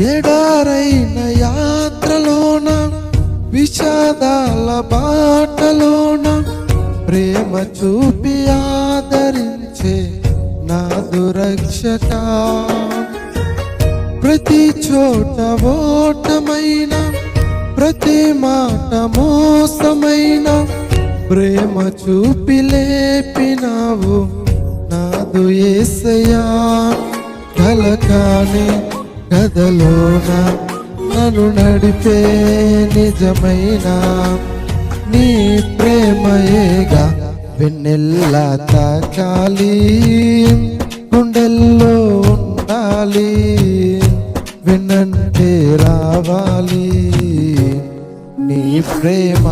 ఎడారైన యాత్రలోన విషాదాల బాటలోన ప్రేమ చూపి ఆదరించే నాదు రక్షక. ప్రతి చోట ఓటమైన ప్రతి మాట మోసమైన ప్రేమ చూపి లేపినావు నాదు యేసయ్యా. కలకాని కథలోన నన్ను నడిపే నిజమైన నీ ప్రేమయేగా వెన్నెల్లా తాకాలి, గుండెల్లో ఉండాలి, వెన్నంటే రావాలి నీ ప్రేమ.